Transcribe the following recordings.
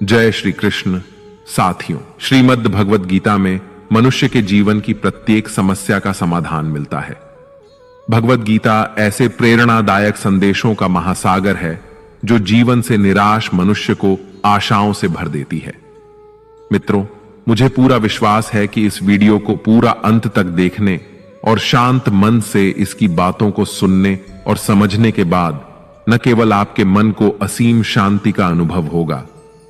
जय श्री कृष्ण। साथियों, श्रीमद् भगवद गीता में मनुष्य के जीवन की प्रत्येक समस्या का समाधान मिलता है। भगवद गीता ऐसे प्रेरणादायक संदेशों का महासागर है जो जीवन से निराश मनुष्य को आशाओं से भर देती है। मित्रों, मुझे पूरा विश्वास है कि इस वीडियो को पूरा अंत तक देखने और शांत मन से इसकी बातों को सुनने और समझने के बाद न केवल आपके मन को असीम शांति का अनुभव होगा,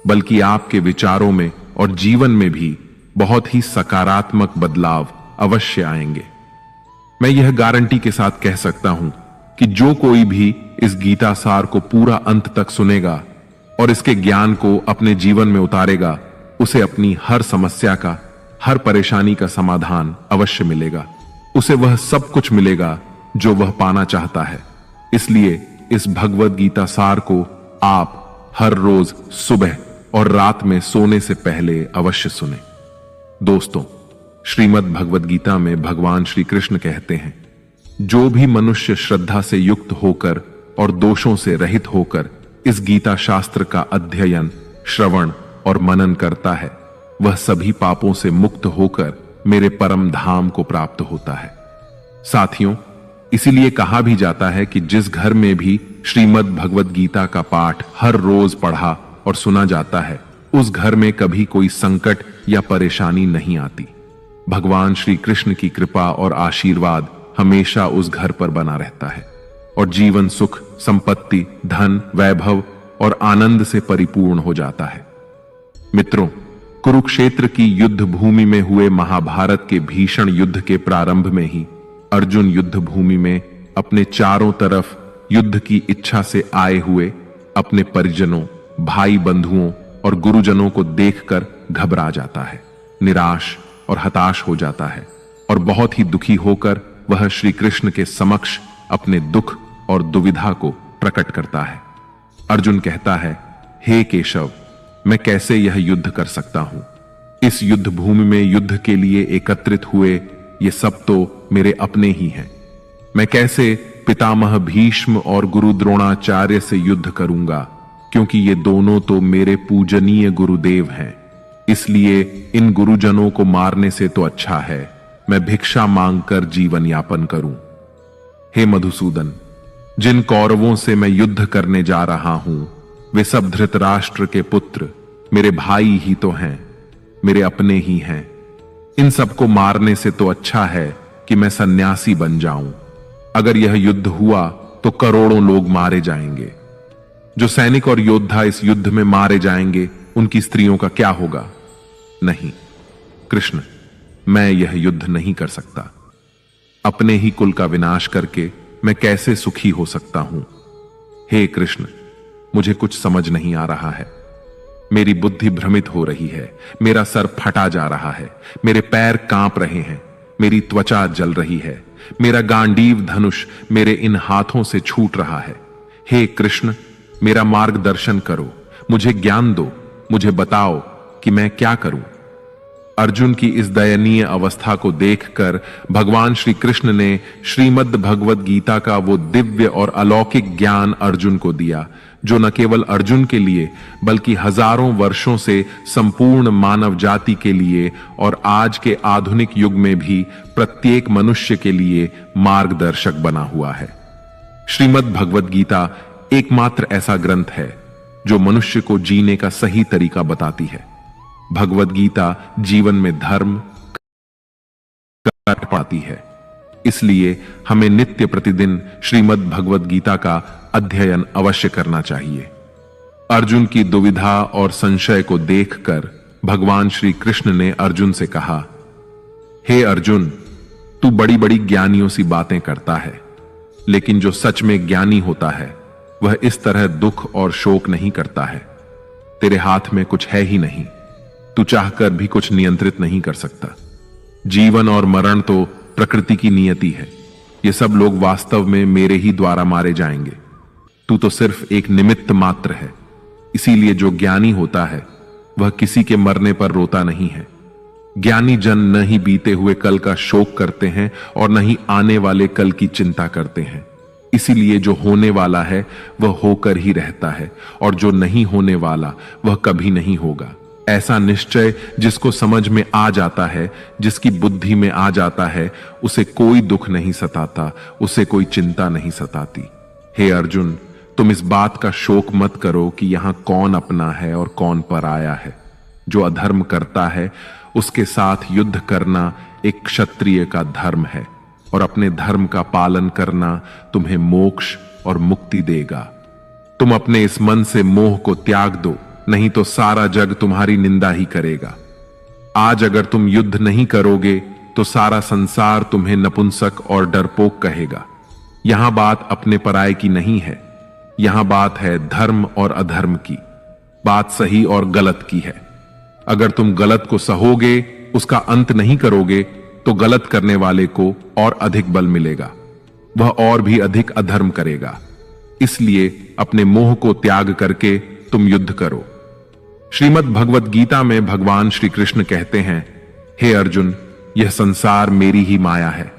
बल्कि आपके विचारों में और जीवन में भी बहुत ही सकारात्मक बदलाव अवश्य आएंगे। मैं यह गारंटी के साथ कह सकता हूं कि जो कोई भी इस गीता सार को पूरा अंत तक सुनेगा और इसके ज्ञान को अपने जीवन में उतारेगा, उसे अपनी हर समस्या का, हर परेशानी का समाधान अवश्य मिलेगा। उसे वह सब कुछ मिलेगा जो वह पाना चाहता है। इसलिए इस भगवद गीता सार को आप हर रोज सुबह और रात में सोने से पहले अवश्य सुने। दोस्तों, श्रीमद् भगवद गीता में भगवान श्री कृष्ण कहते हैं, जो भी मनुष्य श्रद्धा से युक्त होकर और दोषों से रहित होकर इस गीता शास्त्र का अध्ययन, श्रवण और मनन करता है, वह सभी पापों से मुक्त होकर मेरे परम धाम को प्राप्त होता है। साथियों, इसीलिए कहा भी जाता है कि जिस घर में भी श्रीमद् भगवद गीता का पाठ हर रोज पढ़ा और सुना जाता है, उस घर में कभी कोई संकट या परेशानी नहीं आती। भगवान श्री कृष्ण की कृपा और आशीर्वाद हमेशा उस घर पर बना रहता है और जीवन सुख, संपत्ति, धन, वैभव और आनंद से परिपूर्ण हो जाता है। मित्रों, कुरुक्षेत्र की युद्ध भूमि में हुए महाभारत के भीषण युद्ध के प्रारंभ में ही अर्जुन युद्ध भूमि में अपने चारों तरफ युद्ध की इच्छा से आए हुए अपने परिजनों, भाई बंधुओं और गुरुजनों को देखकर घबरा जाता है, निराश और हताश हो जाता है और बहुत ही दुखी होकर वह श्री कृष्ण के समक्ष अपने दुख और दुविधा को प्रकट करता है। अर्जुन कहता है, हे केशव, मैं कैसे यह युद्ध कर सकता हूं? इस युद्ध भूमि में युद्ध के लिए एकत्रित हुए ये सब तो मेरे अपने ही हैं। मैं कैसे पितामह भीष्म और गुरु द्रोणाचार्य से युद्ध करूंगा, क्योंकि ये दोनों तो मेरे पूजनीय गुरुदेव हैं। इसलिए इन गुरुजनों को मारने से तो अच्छा है मैं भिक्षा मांगकर जीवन यापन करूं। हे मधुसूदन, जिन कौरवों से मैं युद्ध करने जा रहा हूं, वे सब धृतराष्ट्र के पुत्र मेरे भाई ही तो हैं, मेरे अपने ही हैं। इन सबको मारने से तो अच्छा है कि मैं सन्यासी बन जाऊं। अगर यह युद्ध हुआ तो करोड़ों लोग मारे जाएंगे। जो सैनिक और योद्धा इस युद्ध में मारे जाएंगे, उनकी स्त्रियों का क्या होगा? नहीं कृष्ण, मैं यह युद्ध नहीं कर सकता। अपने ही कुल का विनाश करके मैं कैसे सुखी हो सकता हूं? हे कृष्ण, मुझे कुछ समझ नहीं आ रहा है। मेरी बुद्धि भ्रमित हो रही है, मेरा सर फटा जा रहा है, मेरे पैर कांप रहे हैं, मेरी त्वचा जल रही है, मेरा गांडीव धनुष मेरे इन हाथों से छूट रहा है। हे कृष्ण, मेरा मार्गदर्शन करो, मुझे ज्ञान दो, मुझे बताओ कि मैं क्या करूं। अर्जुन की इस दयनीय अवस्था को देखकर भगवान श्री कृष्ण ने श्रीमद् भगवद गीता का वो दिव्य और अलौकिक ज्ञान अर्जुन को दिया, जो न केवल अर्जुन के लिए बल्कि हजारों वर्षों से संपूर्ण मानव जाति के लिए और आज के आधुनिक युग में भी प्रत्येक मनुष्य के लिए मार्गदर्शक बना हुआ है। श्रीमद् भगवद गीता एकमात्र ऐसा ग्रंथ है जो मनुष्य को जीने का सही तरीका बताती है। भगवद गीता जीवन में धर्म पाती है। इसलिए हमें नित्य प्रतिदिन श्रीमद् भगवद गीता का अध्ययन अवश्य करना चाहिए। अर्जुन की दुविधा और संशय को देखकर भगवान श्री कृष्ण ने अर्जुन से कहा, हे अर्जुन, तू बड़ी बड़ी ज्ञानियों सी बातें करता है, लेकिन जो सच में ज्ञानी होता है वह इस तरह दुख और शोक नहीं करता है। तेरे हाथ में कुछ है ही नहीं, तू चाहकर भी कुछ नियंत्रित नहीं कर सकता। जीवन और मरण तो प्रकृति की नियति है। ये सब लोग वास्तव में मेरे ही द्वारा मारे जाएंगे। तू तो सिर्फ एक निमित्त मात्र है। इसीलिए जो ज्ञानी होता है वह किसी के मरने पर रोता नहीं है। ज्ञानी जन न ही बीते हुए कल का शोक करते हैं और न ही आने वाले कल की चिंता करते हैं। इसीलिए जो होने वाला है वह होकर ही रहता है, और जो नहीं होने वाला वह कभी नहीं होगा। ऐसा निश्चय जिसको समझ में आ जाता है, जिसकी बुद्धि में आ जाता है, उसे कोई दुख नहीं सताता, उसे कोई चिंता नहीं सताती। हे अर्जुन, तुम इस बात का शोक मत करो कि यहां कौन अपना है और कौन पराया है। जो अधर्म करता है उसके साथ युद्ध करना एक क्षत्रिय का धर्म है, और अपने धर्म का पालन करना तुम्हें मोक्ष और मुक्ति देगा। तुम अपने इस मन से मोह को त्याग दो, नहीं तो सारा जग तुम्हारी निंदा ही करेगा। आज अगर तुम युद्ध नहीं करोगे तो सारा संसार तुम्हें नपुंसक और डरपोक कहेगा। यहां बात अपने पराये की नहीं है, यहां बात है धर्म और अधर्म की, बात सही और गलत की है। अगर तुम गलत को सहोगे, उसका अंत नहीं करोगे, तो गलत करने वाले को और अधिक बल मिलेगा, वह और भी अधिक अधर्म करेगा। इसलिए अपने मोह को त्याग करके तुम युद्ध करो। श्रीमद् भगवत गीता में भगवान श्री कृष्ण कहते हैं, हे अर्जुन, यह संसार मेरी ही माया है,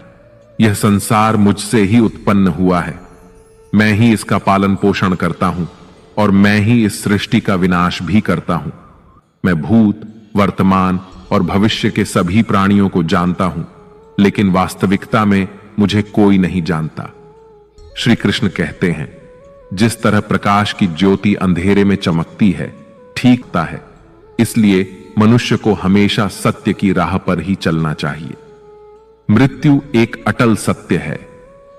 यह संसार मुझसे ही उत्पन्न हुआ है। मैं ही इसका पालन पोषण करता हूं और मैं ही इस सृष्टि का विनाश भी करता हूं। मैं भूत, वर्तमान और भविष्य के सभी प्राणियों को जानता हूं, लेकिन वास्तविकता में मुझे कोई नहीं जानता। श्री कृष्ण कहते हैं, जिस तरह प्रकाश की ज्योति अंधेरे में चमकती है, ठीकता है, इसलिए मनुष्य को हमेशा सत्य की राह पर ही चलना चाहिए। मृत्यु एक अटल सत्य है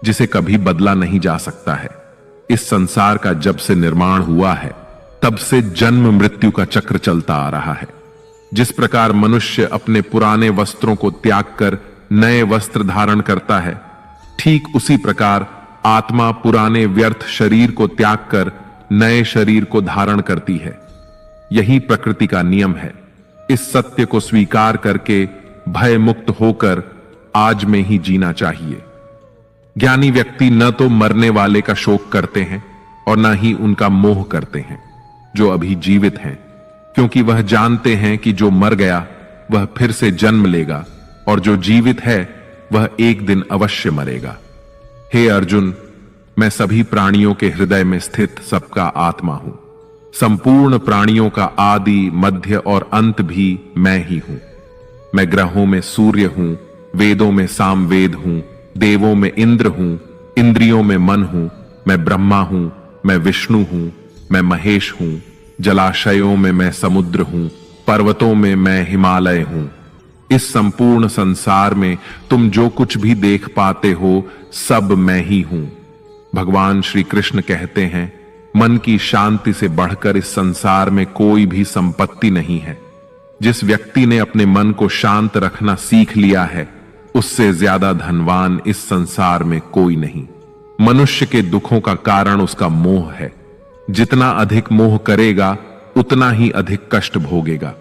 जिसे कभी बदला नहीं जा सकता है। इस संसार का जब से निर्माण हुआ है, तब से जन्म मृत्यु का चक्र चलता आ रहा है। जिस प्रकार मनुष्य अपने पुराने वस्त्रों को त्याग कर नए वस्त्र धारण करता है, ठीक उसी प्रकार आत्मा पुराने व्यर्थ शरीर को त्याग कर नए शरीर को धारण करती है। यही प्रकृति का नियम है। इस सत्य को स्वीकार करके भय मुक्त होकर आज में ही जीना चाहिए। ज्ञानी व्यक्ति न तो मरने वाले का शोक करते हैं और न ही उनका मोह करते हैं जो अभी जीवित हैं, क्योंकि वह जानते हैं कि जो मर गया वह फिर से जन्म लेगा और जो जीवित है वह एक दिन अवश्य मरेगा। हे अर्जुन, मैं सभी प्राणियों के हृदय में स्थित सबका आत्मा हूं। संपूर्ण प्राणियों का आदि, मध्य और अंत भी मैं ही हूं। मैं ग्रहों में सूर्य हूं, वेदों में सामवेद हूं, देवों में इंद्र हूं, इंद्रियों में मन हूं। मैं ब्रह्मा हूं, मैं विष्णु हूं, मैं महेश हूं। जलाशयों में मैं समुद्र हूं, पर्वतों में मैं हिमालय हूं। इस संपूर्ण संसार में तुम जो कुछ भी देख पाते हो सब मैं ही हूं। भगवान श्री कृष्ण कहते हैं, मन की शांति से बढ़कर इस संसार में कोई भी संपत्ति नहीं है। जिस व्यक्ति ने अपने मन को शांत रखना सीख लिया है, उससे ज्यादा धनवान इस संसार में कोई नहीं। मनुष्य के दुखों का कारण उसका मोह है। जितना अधिक मोह करेगा उतना ही अधिक कष्ट भोगेगा।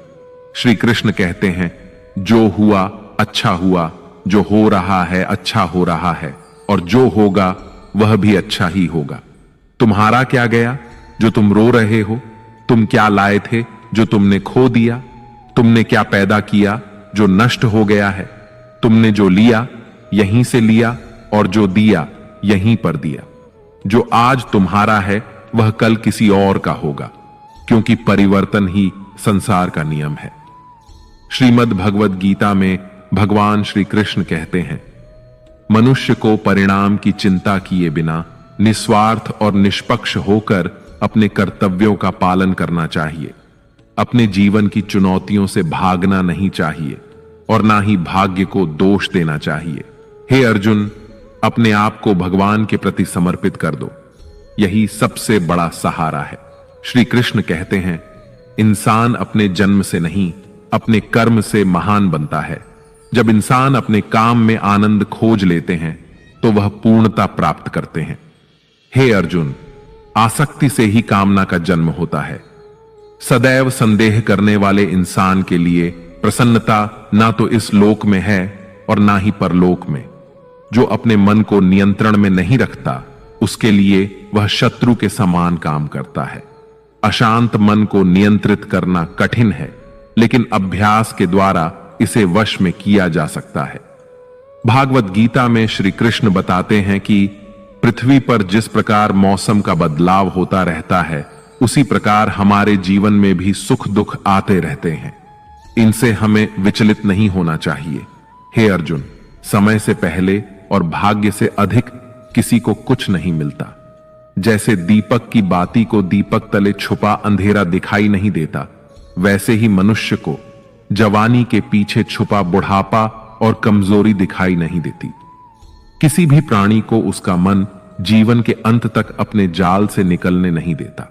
श्री कृष्ण कहते हैं, जो हुआ अच्छा हुआ, जो हो रहा है अच्छा हो रहा है, और जो होगा वह भी अच्छा ही होगा। तुम्हारा क्या गया जो तुम रो रहे हो? तुम क्या लाए थे जो तुमने खो दिया? तुमने क्या पैदा किया जो नष्ट हो गया है? तुमने जो लिया यहीं से लिया और जो दिया यहीं पर दिया। जो आज तुम्हारा है वह कल किसी और का होगा, क्योंकि परिवर्तन ही संसार का नियम है। श्रीमद् भगवत गीता में भगवान श्री कृष्ण कहते हैं, मनुष्य को परिणाम की चिंता किए बिना निस्वार्थ और निष्पक्ष होकर अपने कर्तव्यों का पालन करना चाहिए। अपने जीवन की चुनौतियों से भागना नहीं चाहिए और ना ही भाग्य को दोष देना चाहिए। हे अर्जुन, अपने आप को भगवान के प्रति समर्पित कर दो, यही सबसे बड़ा सहारा है। श्री कृष्ण कहते हैं, इंसान अपने जन्म से नहीं अपने कर्म से महान बनता है। जब इंसान अपने काम में आनंद खोज लेते हैं तो वह पूर्णता प्राप्त करते हैं। हे अर्जुन, आसक्ति से ही कामना का जन्म होता है। सदैव संदेह करने वाले इंसान के लिए प्रसन्नता ना तो इस लोक में है और ना ही परलोक में। जो अपने मन को नियंत्रण में नहीं रखता, उसके लिए वह शत्रु के समान काम करता है। अशांत मन को नियंत्रित करना कठिन है, लेकिन अभ्यास के द्वारा इसे वश में किया जा सकता है। भागवत गीता में श्री कृष्ण बताते हैं कि पृथ्वी पर जिस प्रकार मौसम का बदलाव होता रहता है, उसी प्रकार हमारे जीवन में भी सुख दुख आते रहते हैं। इनसे हमें विचलित नहीं होना चाहिए। हे अर्जुन, समय से पहले और भाग्य से अधिक किसी को कुछ नहीं मिलता। जैसे दीपक की बाती को दीपक तले छुपा अंधेरा दिखाई नहीं देता, वैसे ही मनुष्य को जवानी के पीछे छुपा बुढ़ापा और कमजोरी दिखाई नहीं देती। किसी भी प्राणी को उसका मन जीवन के अंत तक अपने जाल से निकलने नहीं देता।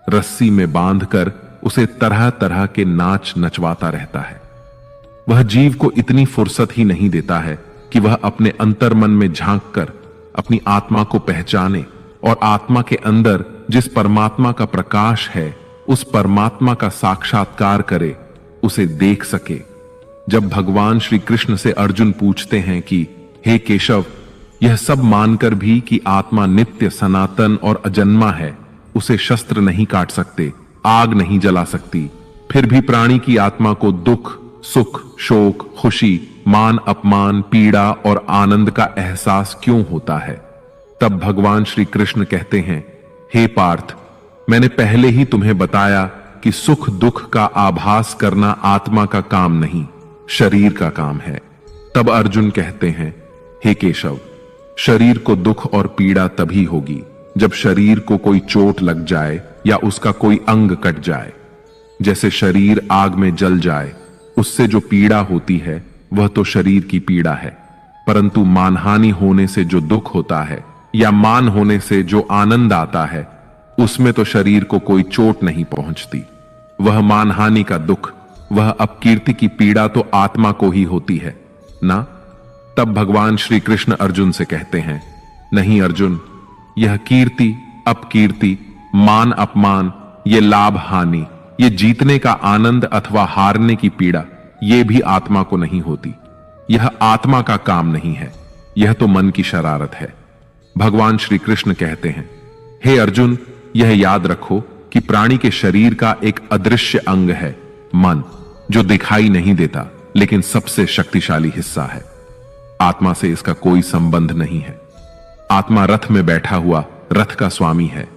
रस्सी में बांधकर उसे तरह तरह के नाच नचवाता रहता है। वह जीव को इतनी फुर्सत ही नहीं देता है कि वह अपने अंतर्मन में झांक कर अपनी आत्मा को पहचाने और आत्मा के अंदर जिस परमात्मा का प्रकाश है, उस परमात्मा का साक्षात्कार करे, उसे देख सके। जब भगवान श्री कृष्ण से अर्जुन पूछते हैं कि हे केशव, यह सब मानकर भी कि आत्मा नित्य सनातन और अजन्मा है, उसे शस्त्र नहीं काट सकते, आग नहीं जला सकती, फिर भी प्राणी की आत्मा को दुख सुख शोक खुशी मान अपमान पीड़ा और आनंद का एहसास क्यों होता है? तब भगवान श्री कृष्ण कहते हैं, हे पार्थ, मैंने पहले ही तुम्हें बताया कि सुख दुख का आभास करना आत्मा का काम नहीं, शरीर का काम है। तब अर्जुन कहते हैं, हे केशव, शरीर को दुख और पीड़ा तभी होगी जब शरीर को कोई चोट लग जाए या उसका कोई अंग कट जाए। जैसे शरीर आग में जल जाए, उससे जो पीड़ा होती है वह तो शरीर की पीड़ा है, परंतु मानहानि होने से जो दुख होता है या मान होने से जो आनंद आता है, उसमें तो शरीर को कोई चोट नहीं पहुंचती। वह मानहानि का दुख, वह अपकीर्ति की पीड़ा तो आत्मा को ही होती है ना। तब भगवान श्री कृष्ण अर्जुन से कहते हैं, नहीं अर्जुन, यह कीर्ति अपकीर्ति मान अपमान, ये लाभ हानि, ये जीतने का आनंद अथवा हारने की पीड़ा, ये भी आत्मा को नहीं होती। यह आत्मा का काम नहीं है, यह तो मन की शरारत है। भगवान श्री कृष्ण कहते हैं, हे अर्जुन, यह याद रखो कि प्राणी के शरीर का एक अदृश्य अंग है, मन, जो दिखाई नहीं देता लेकिन सबसे शक्तिशाली हिस्सा है। आत्मा से इसका कोई संबंध नहीं है। आत्मा रथ में बैठा हुआ रथ का स्वामी है,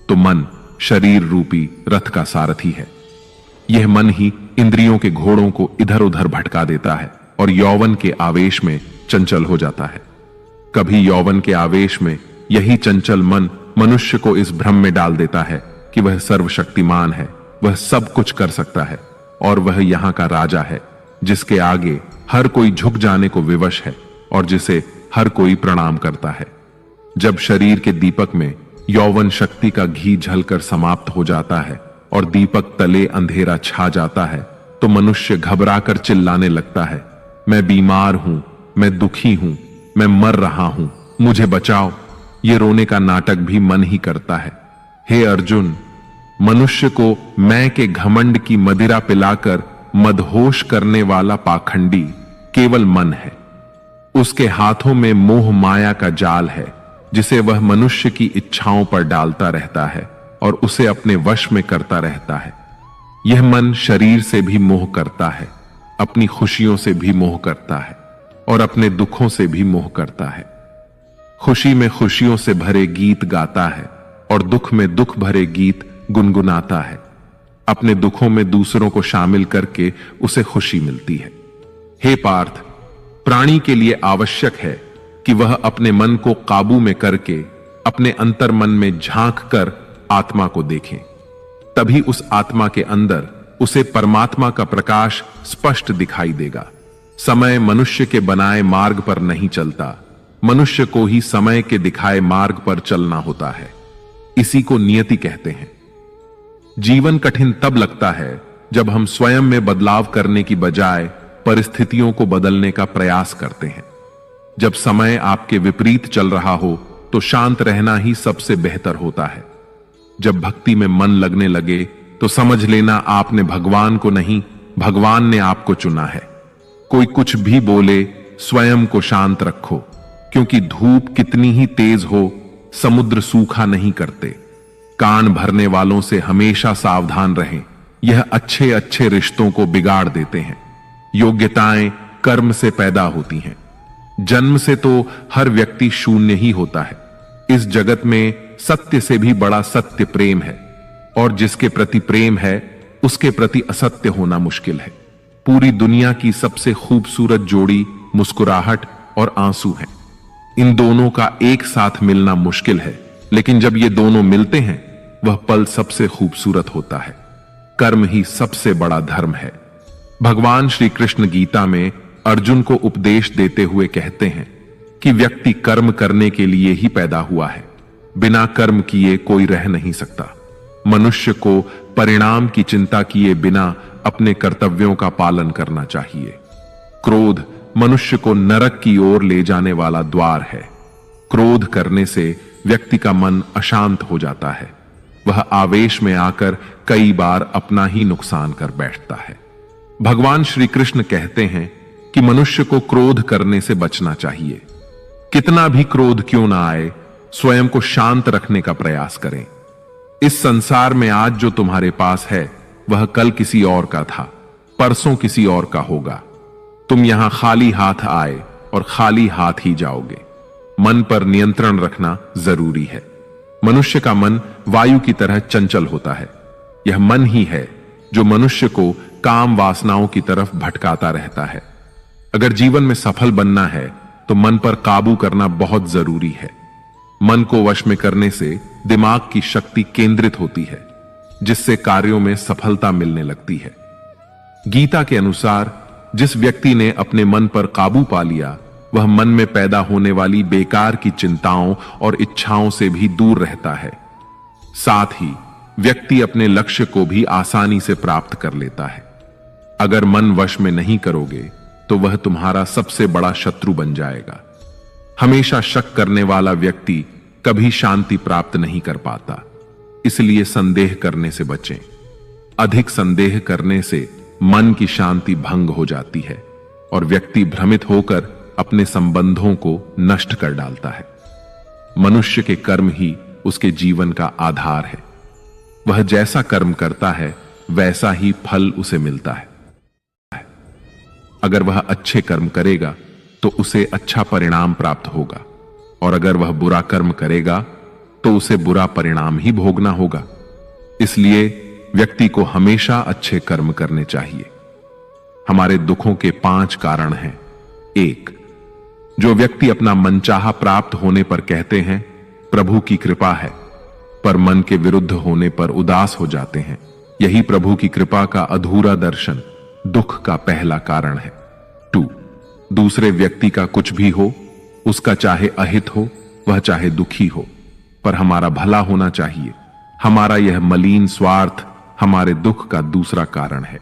तो मन शरीर रूपी रथ का सारथी है। यह मन ही इंद्रियों के घोड़ों को इधर उधर भटका देता है और यौवन के आवेश में चंचल हो जाता है। कभी यौवन के आवेश में यही चंचल मन मनुष्य को इस भ्रम में डाल देता है कि वह सर्वशक्तिमान है, वह सब कुछ कर सकता है और वह यहां का राजा है, जिसके आगे हर कोई झुक जाने को विवश है और जिसे हर कोई प्रणाम करता है। जब शरीर के दीपक में यौवन शक्ति का घी झलकर समाप्त हो जाता है और दीपक तले अंधेरा छा जाता है, तो मनुष्य घबराकर चिल्लाने लगता है, मैं बीमार हूं, मैं दुखी हूं, मैं मर रहा हूं, मुझे बचाओ। ये रोने का नाटक भी मन ही करता है। हे अर्जुन, मनुष्य को मैं के घमंड की मदिरा पिलाकर मदहोश करने वाला पाखंडी केवल मन है। उसके हाथों में मोह माया का जाल है, जिसे वह मनुष्य की इच्छाओं पर डालता रहता है और उसे अपने वश में करता रहता है। यह मन शरीर से भी मोह करता है, अपनी खुशियों से भी मोह करता है और अपने दुखों से भी मोह करता है। खुशी में खुशियों से भरे गीत गाता है और दुख में दुख भरे गीत गुनगुनाता है। अपने दुखों में दूसरों को शामिल करके उसे खुशी मिलती है। हे पार्थ, प्राणी के लिए आवश्यक है कि वह अपने मन को काबू में करके अपने अंतर्मन में झांक कर आत्मा को देखें। तभी उस आत्मा के अंदर उसे परमात्मा का प्रकाश स्पष्ट दिखाई देगा। समय मनुष्य के बनाए मार्ग पर नहीं चलता, मनुष्य को ही समय के दिखाए मार्ग पर चलना होता है। इसी को नियति कहते हैं। जीवन कठिन तब लगता है जब हम स्वयं में बदलाव करने की बजाय परिस्थितियों को बदलने का प्रयास करते हैं। जब समय आपके विपरीत चल रहा हो तो शांत रहना ही सबसे बेहतर होता है। जब भक्ति में मन लगने लगे तो समझ लेना आपने भगवान को नहीं, भगवान ने आपको चुना है। कोई कुछ भी बोले, स्वयं को शांत रखो, क्योंकि धूप कितनी ही तेज हो, समुद्र सूखा नहीं करते। कान भरने वालों से हमेशा सावधान रहें, यह अच्छे अच्छे रिश्तों को बिगाड़ देते हैं। योग्यताएं कर्म से पैदा होती हैं। जन्म से तो हर व्यक्ति शून्य ही होता है, इस जगत में सत्य से भी बड़ा सत्य प्रेम है, और जिसके प्रति प्रेम है उसके प्रति असत्य होना मुश्किल है। पूरी दुनिया की सबसे खूबसूरत जोड़ी मुस्कुराहट और आंसू है। इन दोनों का एक साथ मिलना मुश्किल है, लेकिन जब ये दोनों मिलते हैं वह पल सबसे खूबसूरत होता है। कर्म ही सबसे बड़ा धर्म है। भगवान श्री कृष्ण गीता में अर्जुन को उपदेश देते हुए कहते हैं कि व्यक्ति कर्म करने के लिए ही पैदा हुआ है, बिना कर्म किए कोई रह नहीं सकता। मनुष्य को परिणाम की चिंता किए बिना अपने कर्तव्यों का पालन करना चाहिए। क्रोध मनुष्य को नरक की ओर ले जाने वाला द्वार है। क्रोध करने से व्यक्ति का मन अशांत हो जाता है। वह आवेश में आकर कई बार अपना ही नुकसान कर बैठता है। भगवान श्री कृष्ण कहते हैं कि मनुष्य को क्रोध करने से बचना चाहिए। कितना भी क्रोध क्यों ना आए, स्वयं को शांत रखने का प्रयास करें। इस संसार में आज जो तुम्हारे पास है वह कल किसी और का था, परसों किसी और का होगा। तुम यहां खाली हाथ आए और खाली हाथ ही जाओगे। मन पर नियंत्रण रखना जरूरी है। मनुष्य का मन वायु की तरह चंचल होता है। यह मन ही है जो मनुष्य को काम वासनाओं की तरफ भटकाता रहता है। अगर जीवन में सफल बनना है तो मन पर काबू करना बहुत जरूरी है। मन को वश में करने से दिमाग की शक्ति केंद्रित होती है, जिससे कार्यों में सफलता मिलने लगती है। गीता के अनुसार जिस व्यक्ति ने अपने मन पर काबू पा लिया वह मन में पैदा होने वाली बेकार की चिंताओं और इच्छाओं से भी दूर रहता है। साथ ही व्यक्ति अपने लक्ष्य को भी आसानी से प्राप्त कर लेता है। अगर मन वश में नहीं करोगे तो वह तुम्हारा सबसे बड़ा शत्रु बन जाएगा। हमेशा शक करने वाला व्यक्ति कभी शांति प्राप्त नहीं कर पाता, इसलिए संदेह करने से बचें। अधिक संदेह करने से मन की शांति भंग हो जाती है और व्यक्ति भ्रमित होकर अपने संबंधों को नष्ट कर डालता है। मनुष्य के कर्म ही उसके जीवन का आधार है। वह जैसा कर्म करता है वैसा ही फल उसे मिलता है। अगर वह अच्छे कर्म करेगा तो उसे अच्छा परिणाम प्राप्त होगा, और अगर वह बुरा कर्म करेगा तो उसे बुरा परिणाम ही भोगना होगा। इसलिए व्यक्ति को हमेशा अच्छे कर्म करने चाहिए। हमारे दुखों के 5 कारण हैं। 1. जो व्यक्ति अपना मनचाहा प्राप्त होने पर कहते हैं प्रभु की कृपा है, पर मन के विरुद्ध होने पर उदास हो जाते हैं, यही प्रभु की कृपा का अधूरा दर्शन दुख का पहला कारण है। 2. दूसरे व्यक्ति का कुछ भी हो, उसका चाहे अहित हो वह चाहे दुखी हो, पर हमारा भला होना चाहिए। हमारा यह मलिन स्वार्थ हमारे दुख का दूसरा कारण है।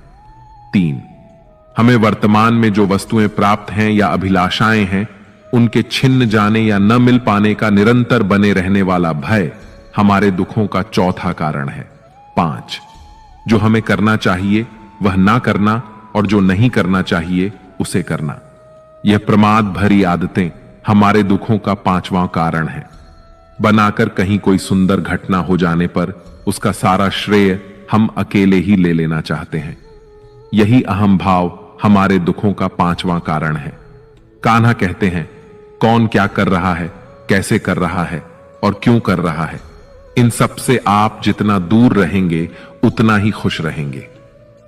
3. हमें वर्तमान में जो वस्तुएं प्राप्त हैं या अभिलाषाएं हैं उनके छिन्न जाने या न मिल पाने का निरंतर बने रहने वाला भय हमारे दुखों का चौथा कारण है। 5. जो हमें करना चाहिए वह ना करना और जो नहीं करना चाहिए उसे करना। यह प्रमाद भरी आदतें हमारे दुखों का 5वां कारण है। बनाकर कहीं कोई सुंदर घटना हो जाने पर उसका सारा श्रेय हम अकेले ही ले लेना चाहते हैं। यही अहम भाव हमारे दुखों का 5वां कारण है। कान्हा कहते हैं, कौन क्या कर रहा है, कैसे कर रहा है और क्यों कर रहा है, इन सब से आप जितना दूर रहेंगे उतना ही खुश रहेंगे।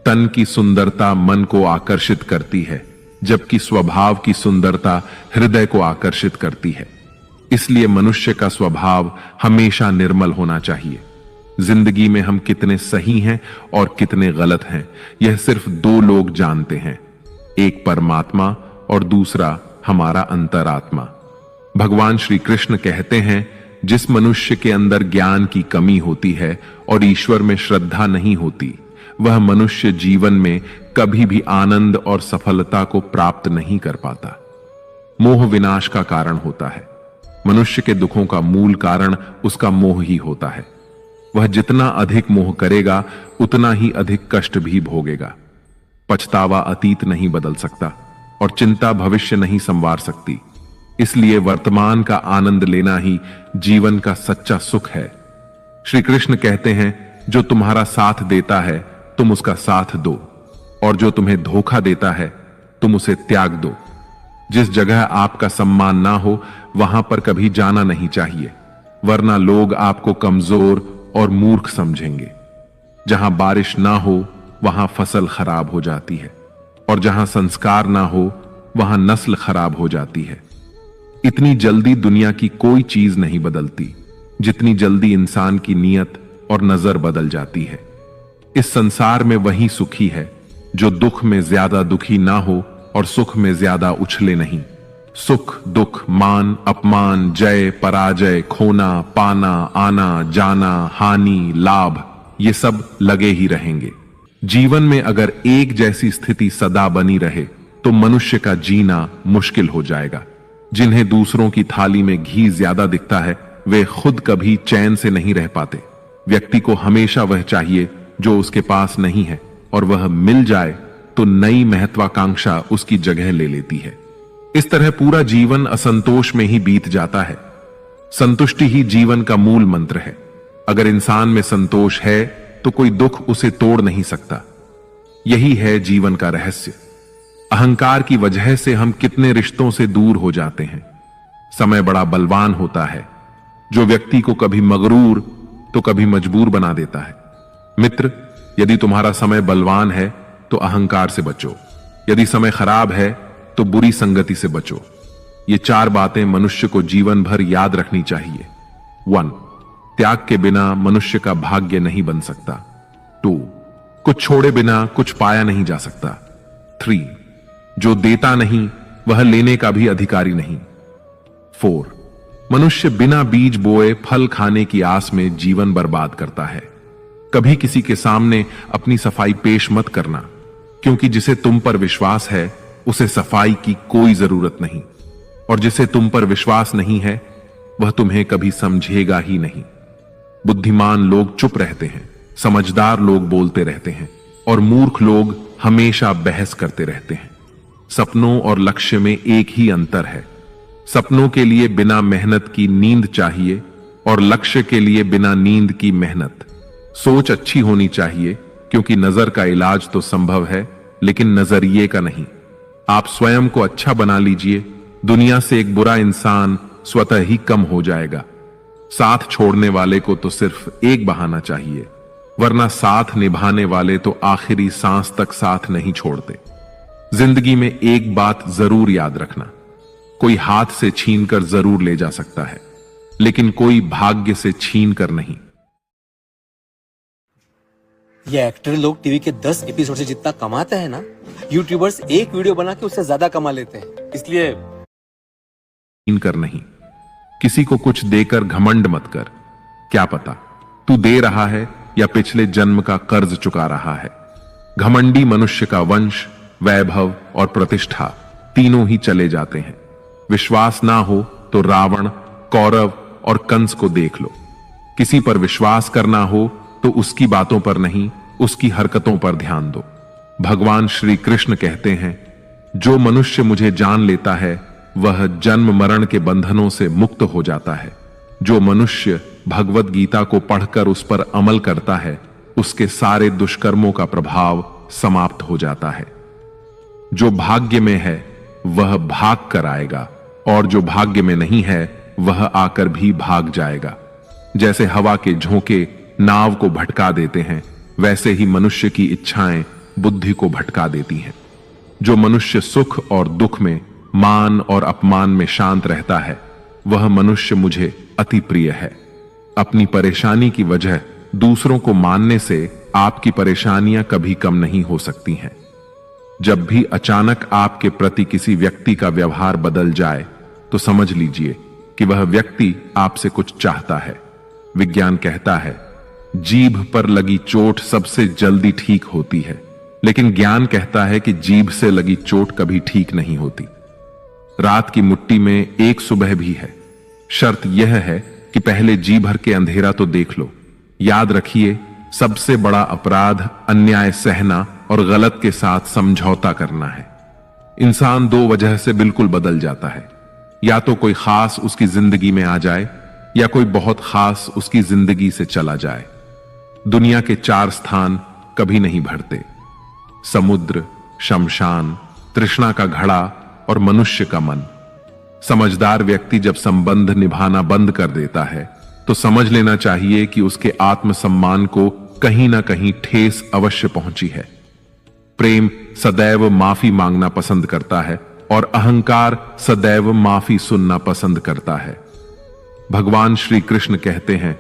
तन की सुंदरता मन को आकर्षित करती है, जबकि स्वभाव की सुंदरता हृदय को आकर्षित करती है। इसलिए मनुष्य का स्वभाव हमेशा निर्मल होना चाहिए। जिंदगी में हम कितने सही हैं और कितने गलत हैं यह सिर्फ 2 लोग जानते हैं, एक परमात्मा और दूसरा हमारा अंतरात्मा। भगवान श्री कृष्ण कहते हैं, जिस मनुष्य के अंदर ज्ञान की कमी होती है और ईश्वर में श्रद्धा नहीं होती, वह मनुष्य जीवन में कभी भी आनंद और सफलता को प्राप्त नहीं कर पाता। मोह विनाश का कारण होता है। मनुष्य के दुखों का मूल कारण उसका मोह ही होता है। वह जितना अधिक मोह करेगा उतना ही अधिक कष्ट भी भोगेगा। पछतावा अतीत नहीं बदल सकता और चिंता भविष्य नहीं संवार सकती। इसलिए वर्तमान का आनंद लेना ही जीवन का सच्चा सुख है। श्री कृष्ण कहते हैं, जो तुम्हारा साथ देता है तुम उसका साथ दो, और जो तुम्हें धोखा देता है तुम उसे त्याग दो। जिस जगह आपका सम्मान ना हो वहां पर कभी जाना नहीं चाहिए। वरना लोग आपको कमजोर और मूर्ख समझेंगे। जहां बारिश ना हो वहां फसल खराब हो जाती है, और जहां संस्कार ना हो वहां नस्ल खराब हो जाती है। इतनी जल्दी दुनिया की कोई चीज नहीं बदलती जितनी जल्दी इंसान की नीयत और नजर बदल जाती है। इस संसार में वही सुखी है जो दुख में ज्यादा दुखी ना हो और सुख में ज्यादा उछले नहीं। सुख दुख, मान अपमान, जय पराजय, खोना पाना, आना जाना, हानि लाभ, ये सब लगे ही रहेंगे। जीवन में अगर एक जैसी स्थिति सदा बनी रहे तो मनुष्य का जीना मुश्किल हो जाएगा। जिन्हें दूसरों की थाली में घी ज्यादा दिखता है वे खुद कभी चैन से नहीं रह पाते। व्यक्ति को हमेशा वह चाहिए जो उसके पास नहीं है, और वह मिल जाए तो नई महत्वाकांक्षा उसकी जगह ले लेती है। इस तरह पूरा जीवन असंतोष में ही बीत जाता है। संतुष्टि ही जीवन का मूल मंत्र है। अगर इंसान में संतोष है तो कोई दुख उसे तोड़ नहीं सकता। यही है जीवन का रहस्य। अहंकार की वजह से हम कितने रिश्तों से दूर हो जाते हैं। समय बड़ा बलवान होता है जो व्यक्ति को कभी मगरूर तो कभी मजबूर बना देता है। मित्र, यदि तुम्हारा समय बलवान है तो अहंकार से बचो, यदि समय खराब है तो बुरी संगति से बचो। ये 4 बातें मनुष्य को जीवन भर याद रखनी चाहिए। 1. त्याग के बिना मनुष्य का भाग्य नहीं बन सकता। 2. कुछ छोड़े बिना कुछ पाया नहीं जा सकता। 3. जो देता नहीं वह लेने का भी अधिकारी नहीं। 4. मनुष्य बिना बीज बोए फल खाने की आस में जीवन बर्बाद करता है। कभी किसी के सामने अपनी सफाई पेश मत करना, क्योंकि जिसे तुम पर विश्वास है उसे सफाई की कोई जरूरत नहीं, और जिसे तुम पर विश्वास नहीं है वह तुम्हें कभी समझेगा ही नहीं। बुद्धिमान लोग चुप रहते हैं, समझदार लोग बोलते रहते हैं, और मूर्ख लोग हमेशा बहस करते रहते हैं। सपनों और लक्ष्य में एक ही अंतर है। सपनों के लिए बिना मेहनत की नींद चाहिए, और लक्ष्य के लिए बिना नींद की मेहनत। सोच अच्छी होनी चाहिए, क्योंकि नजर का इलाज तो संभव है लेकिन नजरिए का नहीं। आप स्वयं को अच्छा बना लीजिए, दुनिया से एक बुरा इंसान स्वतः ही कम हो जाएगा। साथ छोड़ने वाले को तो सिर्फ एक बहाना चाहिए, वरना साथ निभाने वाले तो आखिरी सांस तक साथ नहीं छोड़ते। जिंदगी में एक बात जरूर याद रखना, कोई हाथ से छीन कर जरूर ले जा सकता है, लेकिन कोई भाग्य से छीन कर नहीं। ये एक्टर लोग टीवी के 10 एपिसोड से जितना कमाते हैं ना, यूट्यूबर्स एक वीडियो बना के उससे ज्यादा कमा लेते हैं। इसलिए छीन कर नहीं। किसी को कुछ देकर घमंड मत कर। क्या पता तू दे रहा है या पिछले जन्म का कर्ज चुका रहा है। घमंडी मनुष्य का वंश, वैभव और प्रतिष्ठा तीनों ही चले जाते हैं। विश्वास ना हो तो रावण, कौरव और कंस को देख लो। किसी पर विश्वास करना हो तो उसकी बातों पर नहीं, उसकी हरकतों पर ध्यान दो। भगवान श्री कृष्ण कहते हैं, जो मनुष्य मुझे जान लेता है वह जन्म मरण के बंधनों से मुक्त हो जाता है। जो मनुष्य भगवत गीता को पढ़कर उस पर अमल करता है उसके सारे दुष्कर्मों का प्रभाव समाप्त हो जाता है। जो भाग्य में है वह भाग कर आएगा, और जो भाग्य में नहीं है वह आकर भी भाग जाएगा। जैसे हवा के झोंके नाव को भटका देते हैं, वैसे ही मनुष्य की इच्छाएं बुद्धि को भटका देती हैं। जो मनुष्य सुख और दुख में, मान और अपमान में शांत रहता है वह मनुष्य मुझे अति प्रिय है। अपनी परेशानी की वजह दूसरों को मानने से आपकी परेशानियां कभी कम नहीं हो सकती हैं। जब भी अचानक आपके प्रति किसी व्यक्ति का व्यवहार बदल जाए तो समझ लीजिए कि वह व्यक्ति आपसे कुछ चाहता है। विज्ञान कहता है, जीभ पर लगी चोट सबसे जल्दी ठीक होती है, लेकिन ज्ञान कहता है कि जीभ से लगी चोट कभी ठीक नहीं होती। रात की मुट्ठी में एक सुबह भी है। शर्त यह है कि पहले जी भर के अंधेरा तो देख लो। याद रखिए, सबसे बड़ा अपराध अन्याय सहना और गलत के साथ समझौता करना है। इंसान 2 वजह से बिल्कुल बदल जाता है, या तो कोई खास उसकी जिंदगी में आ जाए या कोई बहुत खास उसकी जिंदगी से चला जाए। दुनिया के 4 स्थान कभी नहीं भरते: समुद्र, शमशान, तृष्णा का घड़ा और मनुष्य का मन। समझदार व्यक्ति जब संबंध निभाना बंद कर देता है तो समझ लेना चाहिए कि उसके आत्मसम्मान को कहीं ना कहीं ठेस अवश्य पहुंची है। प्रेम सदैव माफी मांगना पसंद करता है और अहंकार सदैव माफी सुनना पसंद करता है। भगवान श्री कृष्ण कहते हैं,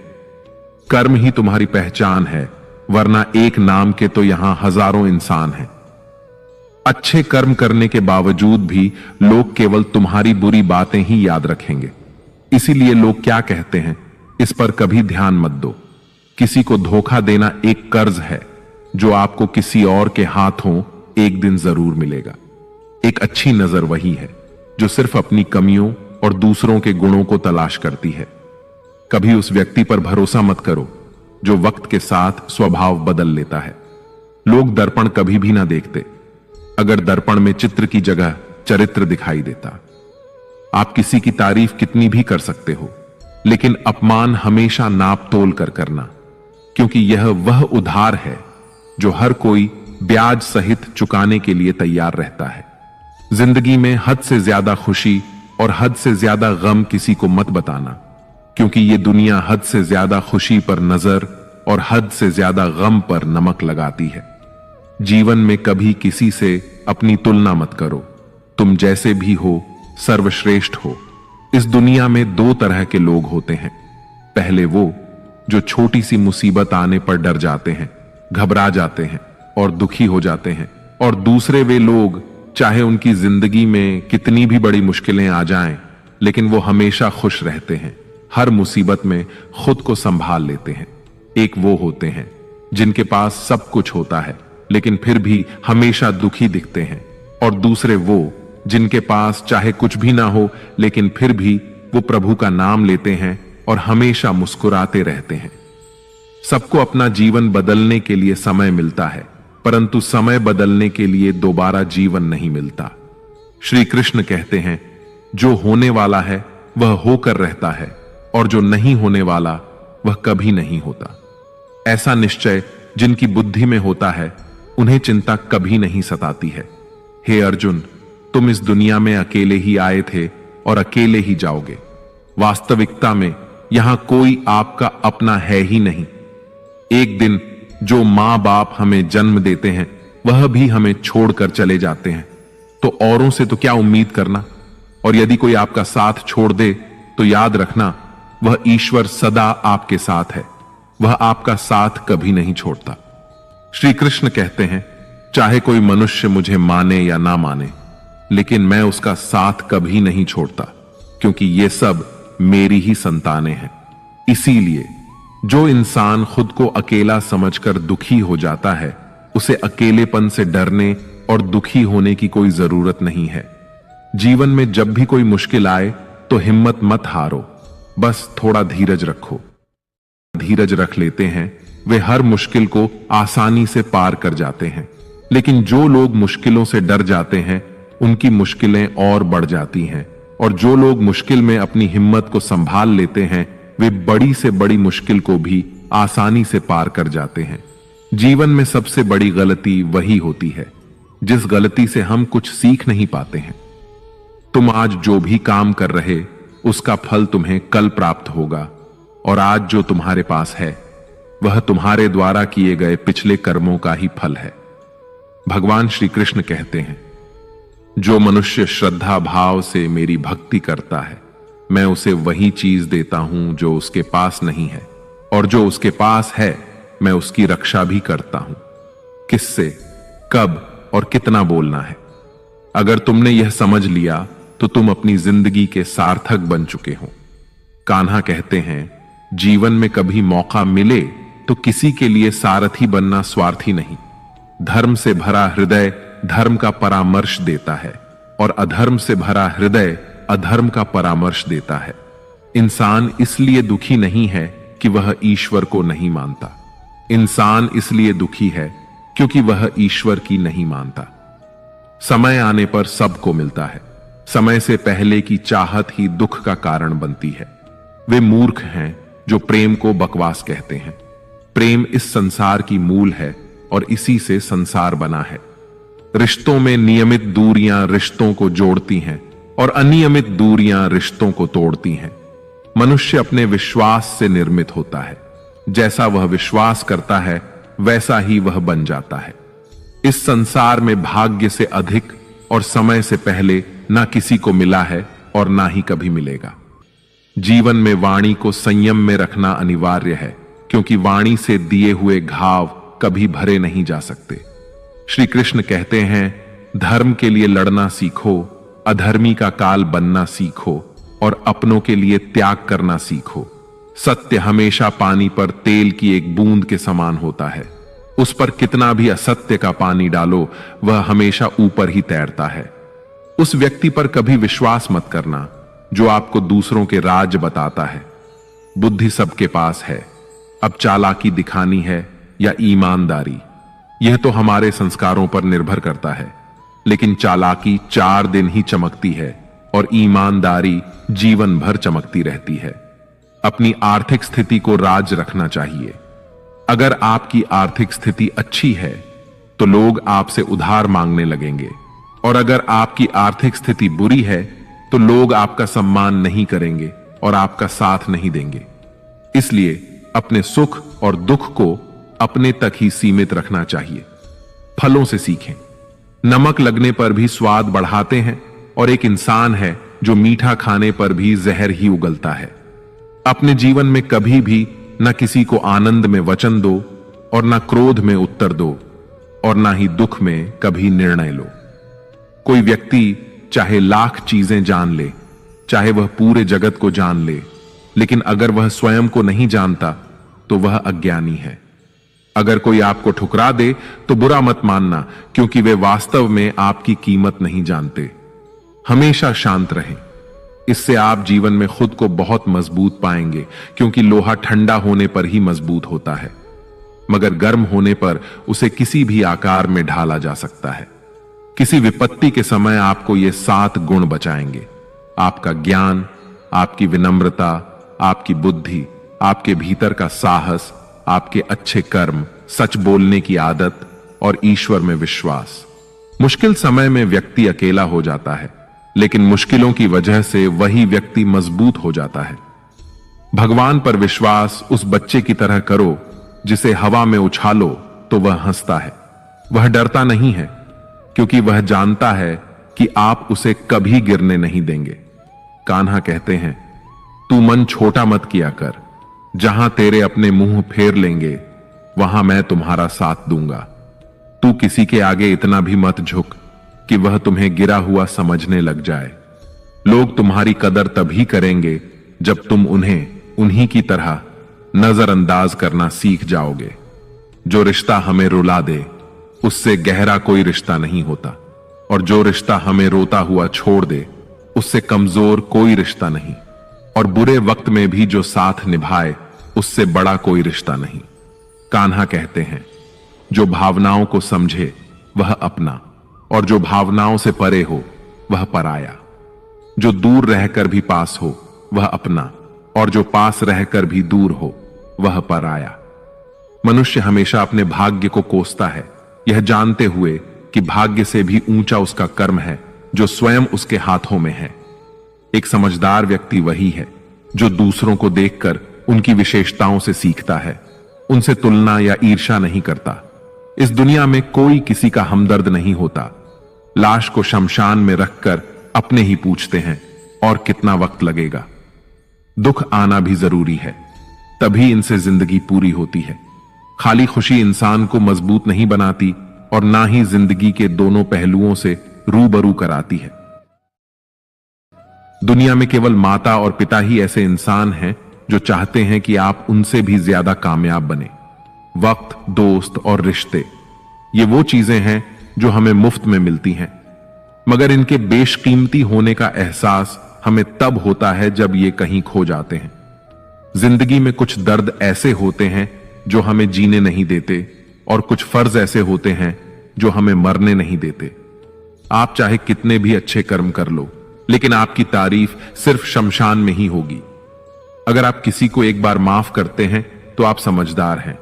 कर्म ही तुम्हारी पहचान है, वरना एक नाम के तो यहां हजारों इंसान हैं। अच्छे कर्म करने के बावजूद भी लोग केवल तुम्हारी बुरी बातें ही याद रखेंगे। इसीलिए लोग क्या कहते हैं, इस पर कभी ध्यान मत दो। किसी को धोखा देना एक कर्ज है जो आपको किसी और के हाथों एक दिन जरूर मिलेगा। एक अच्छी नजर वही है जो सिर्फ अपनी कमियों और दूसरों के गुणों को तलाश करती है। कभी उस व्यक्ति पर भरोसा मत करो जो वक्त के साथ स्वभाव बदल लेता है। लोग दर्पण कभी भी ना देखते, अगर दर्पण में चित्र की जगह चरित्र दिखाई देता। आप किसी की तारीफ कितनी भी कर सकते हो, लेकिन अपमान हमेशा नाप तोल कर करना, क्योंकि यह वह उधार है जो हर कोई ब्याज सहित चुकाने के लिए तैयार रहता है। जिंदगी में हद से ज्यादा खुशी और हद से ज्यादा गम किसी को मत बताना, क्योंकि यह दुनिया हद से ज्यादा खुशी पर नजर और हद से ज्यादा गम पर नमक लगाती है। जीवन में कभी किसी से अपनी तुलना मत करो। तुम जैसे भी हो सर्वश्रेष्ठ हो। इस दुनिया में दो तरह के लोग होते हैं। पहले वो जो छोटी सी मुसीबत आने पर डर जाते हैं, घबरा जाते हैं और दुखी हो जाते हैं, और दूसरे वे लोग चाहे उनकी जिंदगी में कितनी भी बड़ी मुश्किलें आ जाएं, लेकिन वो हमेशा खुश रहते हैं, हर मुसीबत में खुद को संभाल लेते हैं। एक वो होते हैं जिनके पास सब कुछ होता है लेकिन फिर भी हमेशा दुखी दिखते हैं, और दूसरे वो जिनके पास चाहे कुछ भी ना हो लेकिन फिर भी वो प्रभु का नाम लेते हैं और हमेशा मुस्कुराते रहते हैं। सबको अपना जीवन बदलने के लिए समय मिलता है, परंतु समय बदलने के लिए दोबारा जीवन नहीं मिलता। श्री कृष्ण कहते हैं, जो होने वाला है वह होकर रहता है और जो नहीं होने वाला वह कभी नहीं होता। ऐसा निश्चय जिनकी बुद्धि में होता है उन्हें चिंता कभी नहीं सताती है। हे अर्जुन, तुम इस दुनिया में अकेले ही आए थे और अकेले ही जाओगे। वास्तविकता में यहां कोई आपका अपना है ही नहीं। एक दिन जो मां बाप हमें जन्म देते हैं वह भी हमें छोड़कर चले जाते हैं, तो औरों से तो क्या उम्मीद करना। और यदि कोई आपका साथ छोड़ दे तो याद रखना, वह ईश्वर सदा आपके साथ है, वह आपका साथ कभी नहीं छोड़ता। श्री कृष्ण कहते हैं, चाहे कोई मनुष्य मुझे माने या ना माने, लेकिन मैं उसका साथ कभी नहीं छोड़ता, क्योंकि ये सब मेरी ही संतानें हैं। इसीलिए जो इंसान खुद को अकेला समझकर दुखी हो जाता है, उसे अकेलेपन से डरने और दुखी होने की कोई जरूरत नहीं है। जीवन में जब भी कोई मुश्किल आए तो हिम्मत मत हारो, बस थोड़ा धीरज रखो। धीरज रख लेते हैं वे हर मुश्किल को आसानी से पार कर जाते हैं, लेकिन जो लोग मुश्किलों से डर जाते हैं उनकी मुश्किलें और बढ़ जाती हैं, और जो लोग मुश्किल में अपनी हिम्मत को संभाल लेते हैं वे बड़ी से बड़ी मुश्किल को भी आसानी से पार कर जाते हैं। जीवन में सबसे बड़ी गलती वही होती है जिस गलती से हम कुछ सीख नहीं पाते हैं। तुम आज जो भी काम कर रहे उसका फल तुम्हें कल प्राप्त होगा, और आज जो तुम्हारे पास है वह तुम्हारे द्वारा किए गए पिछले कर्मों का ही फल है। भगवान श्री कृष्ण कहते हैं, जो मनुष्य श्रद्धा भाव से मेरी भक्ति करता है मैं उसे वही चीज देता हूं जो उसके पास नहीं है, और जो उसके पास है मैं उसकी रक्षा भी करता हूं। किससे, कब और कितना बोलना है। अगर तुमने यह समझ लिया तो तुम अपनी जिंदगी के सार्थक बन चुके हो। कान्हा कहते हैं, जीवन में कभी मौका मिले तो किसी के लिए सारथी बनना स्वार्थी नहीं। धर्म से भरा हृदय धर्म का परामर्श देता है, और अधर्म से भरा हृदय अधर्म का परामर्श देता है। इंसान इसलिए दुखी नहीं है कि वह ईश्वर को नहीं मानता। इंसान इसलिए दुखी है क्योंकि वह ईश्वर की नहीं मानता। समय आने पर सबको मिलता है। समय से पहले की चाहत ही दुख का कारण बनती है। वे मूर्ख हैं जो प्रेम को बकवास कहते हैं। प्रेम इस संसार की मूल है और इसी से संसार बना है। रिश्तों में नियमित दूरियां रिश्तों को जोड़ती हैं और अनियमित दूरियां रिश्तों को तोड़ती हैं। मनुष्य अपने विश्वास से निर्मित होता है। जैसा वह विश्वास करता है वैसा ही वह बन जाता है। इस संसार में भाग्य से अधिक और समय से पहले ना किसी को मिला है और ना ही कभी मिलेगा। जीवन में वाणी को संयम में रखना अनिवार्य है, क्योंकि वाणी से दिए हुए घाव कभी भरे नहीं जा सकते। श्री कृष्ण कहते हैं, धर्म के लिए लड़ना सीखो, अधर्मी का काल बनना सीखो और अपनों के लिए त्याग करना सीखो। सत्य हमेशा पानी पर तेल की एक बूंद के समान होता है। उस पर कितना भी असत्य का पानी डालो, वह हमेशा ऊपर ही तैरता है। उस व्यक्ति पर कभी विश्वास मत करना जो आपको दूसरों के राज बताता है। बुद्धि सबके पास है, अब चालाकी दिखानी है या ईमानदारी, यह तो हमारे संस्कारों पर निर्भर करता है। लेकिन चालाकी 4 दिन ही चमकती है और ईमानदारी जीवन भर चमकती रहती है। अपनी आर्थिक स्थिति को राज रखना चाहिए। अगर आपकी आर्थिक स्थिति अच्छी है तो लोग आपसे उधार मांगने लगेंगे, और अगर आपकी आर्थिक स्थिति बुरी है तो लोग आपका सम्मान नहीं करेंगे और आपका साथ नहीं देंगे। इसलिए अपने सुख और दुख को अपने तक ही सीमित रखना चाहिए। फलों से सीखें। नमक लगने पर भी स्वाद बढ़ाते हैं, और एक इंसान है जो मीठा खाने पर भी जहर ही उगलता है। अपने जीवन में कभी भी न किसी को आनंद में वचन दो और न क्रोध में उत्तर दो, और न ही दुख में कभी निर्णय लो। कोई व्यक्ति चाहे लाख चीजें जान ले, चाहे वह पूरे जगत को जान ले, लेकिन अगर वह स्वयं को नहीं जानता तो वह अज्ञानी है। अगर कोई आपको ठुकरा दे तो बुरा मत मानना, क्योंकि वे वास्तव में आपकी कीमत नहीं जानते। हमेशा शांत रहें। इससे आप जीवन में खुद को बहुत मजबूत पाएंगे, क्योंकि लोहा ठंडा होने पर ही मजबूत होता है, मगर गर्म होने पर उसे किसी भी आकार में ढाला जा सकता है। किसी विपत्ति के समय आपको ये 7 गुण बचाएंगे: आपका ज्ञान, आपकी विनम्रता, आपकी बुद्धि, आपके भीतर का साहस, आपके अच्छे कर्म, सच बोलने की आदत और ईश्वर में विश्वास। मुश्किल समय में व्यक्ति अकेला हो जाता है, लेकिन मुश्किलों की वजह से वही व्यक्ति मजबूत हो जाता है। भगवान पर विश्वास उस बच्चे की तरह करो जिसे हवा में उछालो तो वह हंसता है। वह डरता नहीं है, क्योंकि वह जानता है कि आप उसे कभी गिरने नहीं देंगे। कान्हा कहते हैं, तू मन छोटा मत किया कर, जहां तेरे अपने मुंह फेर लेंगे वहां मैं तुम्हारा साथ दूंगा। तू किसी के आगे इतना भी मत झुक कि वह तुम्हें गिरा हुआ समझने लग जाए। लोग तुम्हारी कदर तभी करेंगे जब तुम उन्हें उन्हीं की तरह नजरअंदाज करना सीख जाओगे। जो रिश्ता हमें रुला दे उससे गहरा कोई रिश्ता नहीं होता, और जो रिश्ता हमें रोता हुआ छोड़ दे उससे कमजोर कोई रिश्ता नहीं, और बुरे वक्त में भी जो साथ निभाए उससे बड़ा कोई रिश्ता नहीं। कान्हा कहते हैं, जो भावनाओं को समझे वह अपना, और जो भावनाओं से परे हो वह पराया। जो दूर रहकर भी पास हो वह अपना, और जो पास रहकर भी दूर हो वह पराया। मनुष्य हमेशा अपने भाग्य को कोसता है, यह जानते हुए कि भाग्य से भी ऊंचा उसका कर्म है जो स्वयं उसके हाथों में है। एक समझदार व्यक्ति वही है जो दूसरों को देखकर उनकी विशेषताओं से सीखता है, उनसे तुलना या ईर्ष्या नहीं करता। इस दुनिया में कोई किसी का हमदर्द नहीं होता। लाश को शमशान में रखकर अपने ही पूछते हैं, और कितना वक्त लगेगा। दुख आना भी जरूरी है, तभी इनसे जिंदगी पूरी होती है। खाली खुशी इंसान को मजबूत नहीं बनाती, और ना ही जिंदगी के दोनों पहलुओं से रूबरू कराती है। दुनिया में केवल माता और पिता ही ऐसे इंसान हैं जो चाहते हैं कि आप उनसे भी ज्यादा कामयाब बने। वक्त, दोस्त और रिश्ते, ये वो चीजें हैं जो हमें मुफ्त में मिलती हैं, मगर इनके बेशकीमती होने का एहसास हमें तब होता है जब ये कहीं खो जाते हैं। जिंदगी में कुछ दर्द ऐसे होते हैं जो हमें जीने नहीं देते, और कुछ फर्ज ऐसे होते हैं जो हमें मरने नहीं देते। आप चाहे कितने भी अच्छे कर्म कर लो, लेकिन आपकी तारीफ सिर्फ शमशान में ही होगी। अगर आप किसी को एक बार माफ करते हैं तो आप समझदार हैं।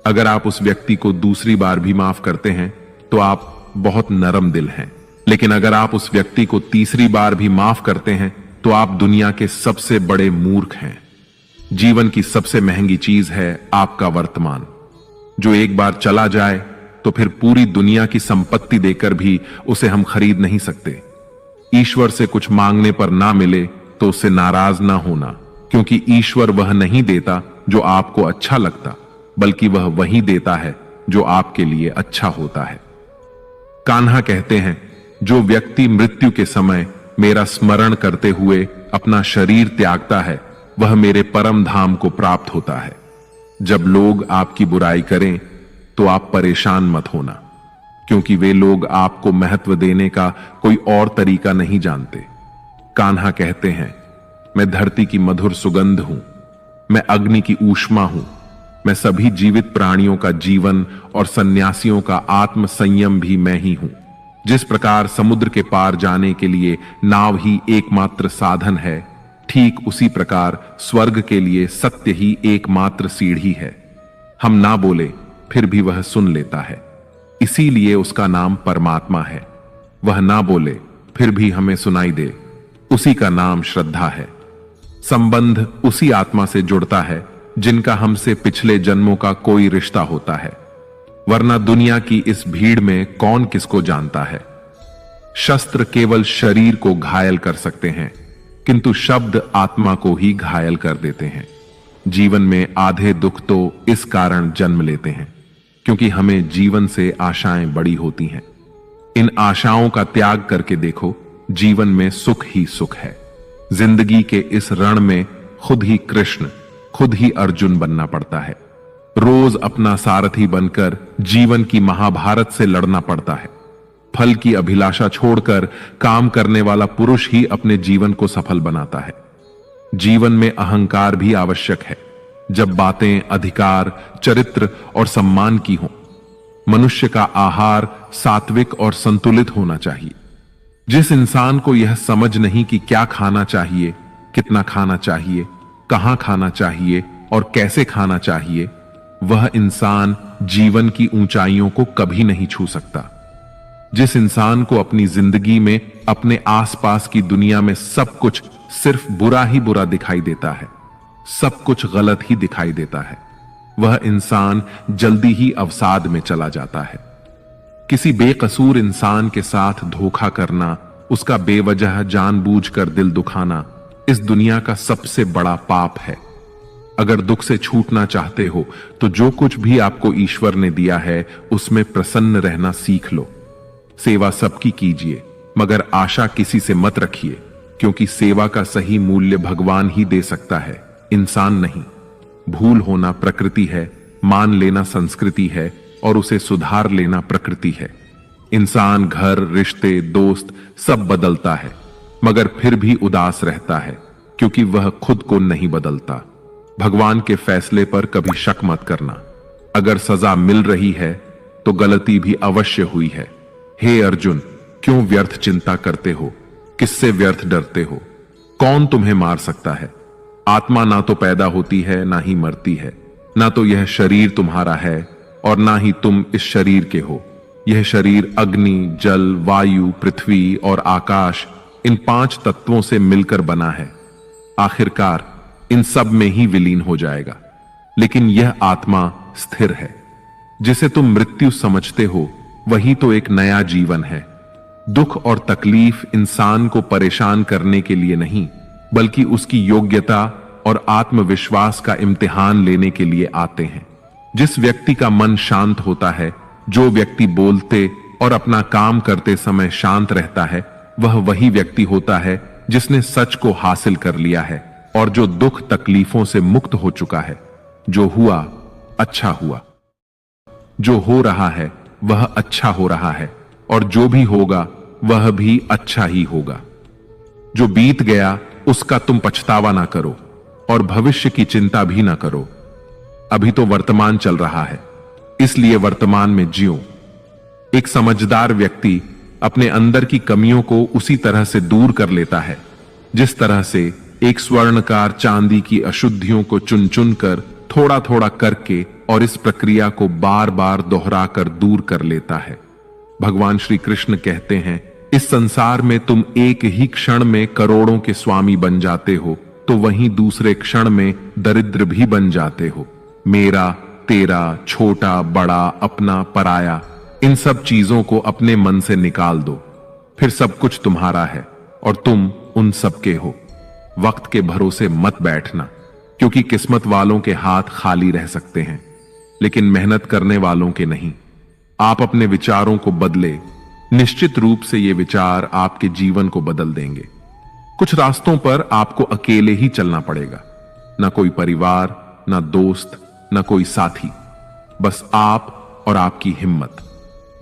अगर आप उस व्यक्ति को दूसरी बार भी माफ करते हैं तो आप बहुत नरम दिल हैं। लेकिन अगर आप उस व्यक्ति को तीसरी बार भी माफ करते हैं तो आप दुनिया के सबसे बड़े मूर्ख हैं। जीवन की सबसे महंगी चीज है आपका वर्तमान, जो एक बार चला जाए तो फिर पूरी दुनिया की संपत्ति देकर भी उसे हम खरीद नहीं सकते। ईश्वर से कुछ मांगने पर ना मिले तो उससे नाराज ना होना, क्योंकि ईश्वर वह नहीं देता जो आपको अच्छा लगता, बल्कि वह वही देता है जो आपके लिए अच्छा होता है। कान्हा कहते हैं, जो व्यक्ति मृत्यु के समय मेरा स्मरण करते हुए अपना शरीर त्यागता है, वह मेरे परम धाम को प्राप्त होता है। जब लोग आपकी बुराई करें तो आप परेशान मत होना, क्योंकि वे लोग आपको महत्व देने का कोई और तरीका नहीं जानते। कान्हा कहते हैं, मैं धरती की मधुर सुगंध हूं, मैं अग्नि की ऊष्मा हूं, मैं सभी जीवित प्राणियों का जीवन और सन्यासियों का आत्म संयम भी मैं ही हूं। जिस प्रकार समुद्र के पार जाने के लिए नाव ही एकमात्र साधन है, ठीक उसी प्रकार स्वर्ग के लिए सत्य ही एकमात्र सीढ़ी है। हम ना बोले फिर भी वह सुन लेता है, इसीलिए उसका नाम परमात्मा है। वह ना बोले फिर भी हमें सुनाई दे, उसी का नाम श्रद्धा है। संबंध उसी आत्मा से जुड़ता है जिनका हमसे पिछले जन्मों का कोई रिश्ता होता है, वरना दुनिया की इस भीड़ में कौन किसको जानता है। शस्त्र केवल शरीर को घायल कर सकते हैं, किंतु शब्द आत्मा को ही घायल कर देते हैं। जीवन में आधे दुख तो इस कारण जन्म लेते हैं क्योंकि हमें जीवन से आशाएं बड़ी होती हैं। इन आशाओं का त्याग करके देखो, जीवन में सुख ही सुख है। जिंदगी के इस रण में खुद ही कृष्ण, खुद ही अर्जुन बनना पड़ता है। रोज अपना सारथी बनकर जीवन की महाभारत से लड़ना पड़ता है। फल की अभिलाषा छोड़कर काम करने वाला पुरुष ही अपने जीवन को सफल बनाता है। जीवन में अहंकार भी आवश्यक है, जब बातें अधिकार, चरित्र और सम्मान की हों। मनुष्य का आहार सात्विक और संतुलित होना चाहिए। जिस इंसान को यह समझ नहीं कि क्या खाना चाहिए, कितना खाना चाहिए, कहां खाना चाहिए और कैसे खाना चाहिए, वह इंसान जीवन की ऊंचाइयों को कभी नहीं छू सकता। जिस इंसान को अपनी जिंदगी में अपने आसपास की दुनिया में सब कुछ सिर्फ बुरा ही बुरा दिखाई देता है, सब कुछ गलत ही दिखाई देता है, वह इंसान जल्दी ही अवसाद में चला जाता है। किसी बेकसूर इंसान के साथ धोखा करना, उसका बेवजह जानबूझकर दिल दुखाना इस दुनिया का सबसे बड़ा पाप है। अगर दुख से छूटना चाहते हो तो जो कुछ भी आपको ईश्वर ने दिया है उसमें प्रसन्न रहना सीख लो। सेवा सबकी कीजिए, मगर आशा किसी से मत रखिए, क्योंकि सेवा का सही मूल्य भगवान ही दे सकता है, इंसान नहीं। भूल होना प्रकृति है, मान लेना संस्कृति है और उसे सुधार लेना प्रकृति है। इंसान घर, रिश्ते, दोस्त सब बदलता है, मगर फिर भी उदास रहता है, क्योंकि वह खुद को नहीं बदलता। भगवान के फैसले पर कभी शक मत करना। अगर सजा मिल रही है तो गलती भी अवश्य हुई है। हे अर्जुन, क्यों व्यर्थ चिंता करते हो? किससे व्यर्थ डरते हो? कौन तुम्हें मार सकता है? आत्मा ना तो पैदा होती है ना ही मरती है, ना तो यह शरीर तुम्हारा है और ना ही तुम इस शरीर के हो। यह शरीर अग्नि, जल, वायु, पृथ्वी और आकाश, इन 5 तत्वों से मिलकर बना है। आखिरकार इन सब में ही विलीन हो जाएगा, लेकिन यह आत्मा स्थिर है। जिसे तुम मृत्यु समझते हो वही तो एक नया जीवन है। दुख और तकलीफ इंसान को परेशान करने के लिए नहीं, बल्कि उसकी योग्यता और आत्मविश्वास का इम्तिहान लेने के लिए आते हैं। जिस व्यक्ति का मन शांत होता है, जो व्यक्ति बोलते और अपना काम करते समय शांत रहता है, वह वही व्यक्ति होता है जिसने सच को हासिल कर लिया है और जो दुख तकलीफों से मुक्त हो चुका है। जो हुआ अच्छा हुआ, जो हो रहा है वह अच्छा हो रहा है और जो भी होगा वह भी अच्छा ही होगा। जो बीत गया उसका तुम पछतावा ना करो और भविष्य की चिंता भी ना करो। अभी तो वर्तमान चल रहा है, इसलिए वर्तमान में जियो। एक समझदार व्यक्ति अपने अंदर की कमियों को उसी तरह से दूर कर लेता है जिस तरह से एक स्वर्णकार चांदी की अशुद्धियों को चुन चुन कर थोड़ा थोड़ा करके और इस प्रक्रिया को बार बार दोहराकर दूर कर लेता है। भगवान श्री कृष्ण कहते हैं, इस संसार में तुम एक ही क्षण में करोड़ों के स्वामी बन जाते हो, तो वहीं दूसरे क्षण में दरिद्र भी बन जाते हो। मेरा, तेरा, छोटा, बड़ा, अपना, पराया, इन सब चीजों को अपने मन से निकाल दो, फिर सब कुछ तुम्हारा है और तुम उन सब के हो। वक्त के भरोसे मत बैठना, क्योंकि किस्मत वालों के हाथ खाली रह सकते हैं, लेकिन मेहनत करने वालों के नहीं। आप अपने विचारों को बदले, निश्चित रूप से ये विचार आपके जीवन को बदल देंगे। कुछ रास्तों पर आपको अकेले ही चलना पड़ेगा, ना कोई परिवार, ना दोस्त, ना कोई साथी, बस आप और आपकी हिम्मत।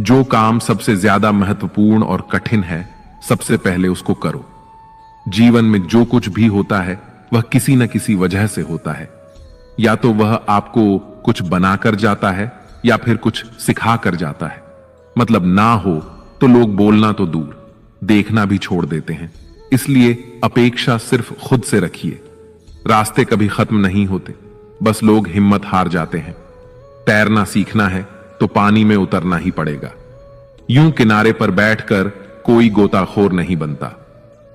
जो काम सबसे ज्यादा महत्वपूर्ण और कठिन है, सबसे पहले उसको करो। जीवन में जो कुछ भी होता है वह किसी न किसी वजह से होता है। या तो वह आपको कुछ बनाकर जाता है या फिर कुछ सिखा कर जाता है। मतलब ना हो तो लोग बोलना तो दूर, देखना भी छोड़ देते हैं। इसलिए अपेक्षा सिर्फ खुद से रखिए। रास्ते कभी खत्म नहीं होते, बस लोग हिम्मत हार जाते हैं। तैरना सीखना है तो पानी में उतरना ही पड़ेगा। यूं किनारे पर बैठकर कोई गोताखोर नहीं बनता।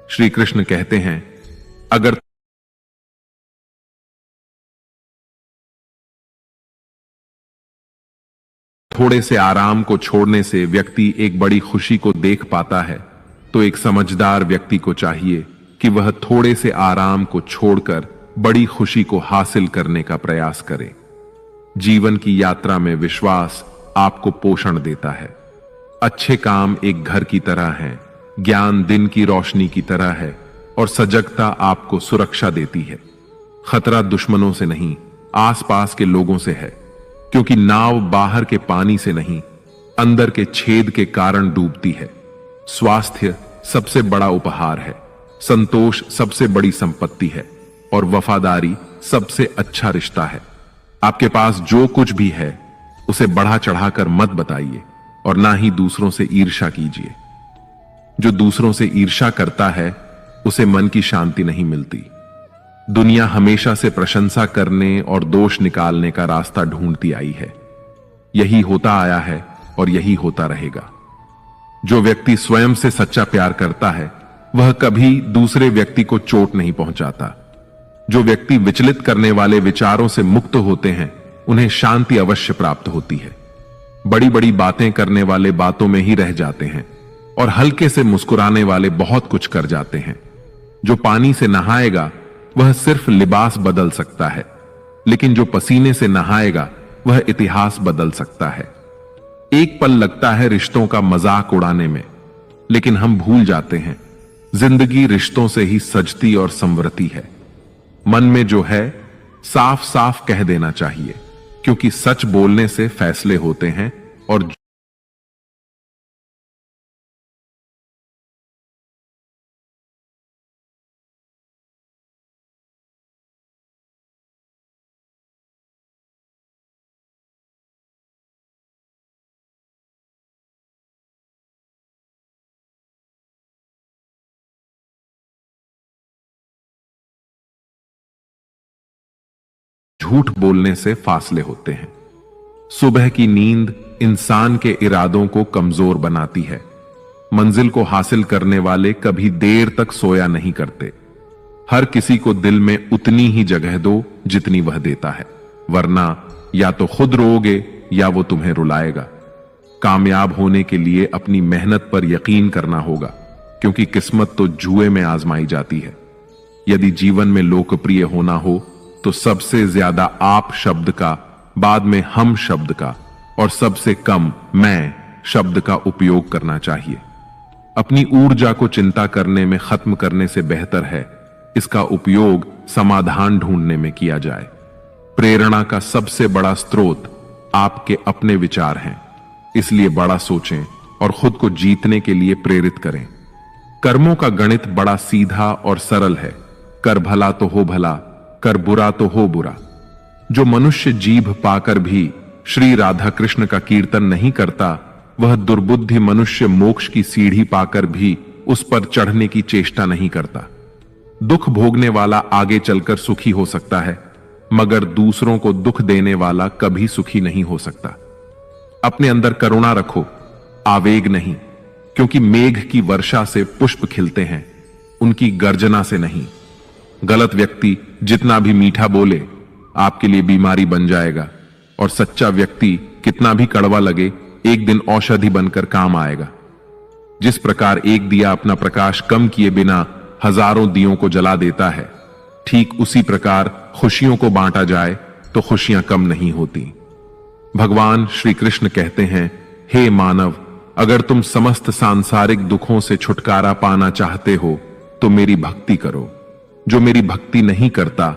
श्री कृष्ण कहते हैं, अगर थोड़े से आराम को छोड़ने से व्यक्ति एक बड़ी खुशी को देख पाता है, तो एक समझदार व्यक्ति को चाहिए कि वह थोड़े से आराम को छोड़कर बड़ी खुशी को हासिल करने का प्रयास करे। जीवन की यात्रा में विश्वास आपको पोषण देता है। अच्छे काम एक घर की तरह हैं, ज्ञान दिन की रोशनी की तरह है और सजगता आपको सुरक्षा देती है। खतरा दुश्मनों से नहीं, आसपास के लोगों से है, क्योंकि नाव बाहर के पानी से नहीं, अंदर के छेद के कारण डूबती है। स्वास्थ्य सबसे बड़ा उपहार है, संतोष सबसे बड़ी संपत्ति है और वफादारी सबसे अच्छा रिश्ता है। आपके पास जो कुछ भी है उसे बढ़ा चढ़ाकर मत बताइए और ना ही दूसरों से ईर्ष्या कीजिए। जो दूसरों से ईर्ष्या करता है उसे मन की शांति नहीं मिलती। दुनिया हमेशा से प्रशंसा करने और दोष निकालने का रास्ता ढूंढती आई है। यही होता आया है और यही होता रहेगा। जो व्यक्ति स्वयं से सच्चा प्यार करता है वह कभी दूसरे व्यक्ति को चोट नहीं पहुंचाता। जो व्यक्ति विचलित करने वाले विचारों से मुक्त होते हैं उन्हें शांति अवश्य प्राप्त होती है। बड़ी बड़ी बातें करने वाले बातों में ही रह जाते हैं और हल्के से मुस्कुराने वाले बहुत कुछ कर जाते हैं। जो पानी से नहाएगा वह सिर्फ लिबास बदल सकता है, लेकिन जो पसीने से नहाएगा वह इतिहास बदल सकता है। एक पल लगता है रिश्तों का मजाक उड़ाने में, लेकिन हम भूल जाते हैं जिंदगी रिश्तों से ही सजती और संवरती है। मन में जो है साफ साफ कह देना चाहिए, क्योंकि सच बोलने से फैसले होते हैं और झूठ बोलने से फासले होते हैं। सुबह की नींद इंसान के इरादों को कमजोर बनाती है। मंजिल को हासिल करने वाले कभी देर तक सोया नहीं करते। हर किसी को दिल में उतनी ही जगह दो जितनी वह देता है, वरना या तो खुद रोओगे या वो तुम्हें रुलाएगा। कामयाब होने के लिए अपनी मेहनत पर यकीन करना होगा, क्योंकि किस्मत तो जुए में आजमाई जाती है। यदि जीवन में लोकप्रिय होना हो तो सबसे ज्यादा आप शब्द का, बाद में हम शब्द का और सबसे कम मैं शब्द का उपयोग करना चाहिए। अपनी ऊर्जा को चिंता करने में खत्म करने से बेहतर है इसका उपयोग समाधान ढूंढने में किया जाए। प्रेरणा का सबसे बड़ा स्रोत आपके अपने विचार हैं, इसलिए बड़ा सोचें और खुद को जीतने के लिए प्रेरित करें। कर्मों का गणित बड़ा सीधा और सरल है। कर भला तो हो भला, कर बुरा तो हो बुरा। जो मनुष्य जीभ पाकर भी श्री राधा कृष्ण का कीर्तन नहीं करता, वह दुर्बुद्धि मनुष्य मोक्ष की सीढ़ी पाकर भी उस पर चढ़ने की चेष्टा नहीं करता। दुख भोगने वाला आगे चलकर सुखी हो सकता है, मगर दूसरों को दुख देने वाला कभी सुखी नहीं हो सकता। अपने अंदर करुणा रखो, आवेग नहीं। क्योंकि मेघ की वर्षा से पुष्प खिलते हैं, उनकी गर्जना से नहीं। गलत व्यक्ति जितना भी मीठा बोले आपके लिए बीमारी बन जाएगा, और सच्चा व्यक्ति कितना भी कड़वा लगे एक दिन औषधि बनकर काम आएगा। जिस प्रकार एक दिया अपना प्रकाश कम किए बिना हजारों दियों को जला देता है, ठीक उसी प्रकार खुशियों को बांटा जाए तो खुशियां कम नहीं होती। भगवान श्री कृष्ण कहते हैं, हे मानव, अगर तुम समस्त सांसारिक दुखों से छुटकारा पाना चाहते हो तो मेरी भक्ति करो। जो मेरी भक्ति नहीं करता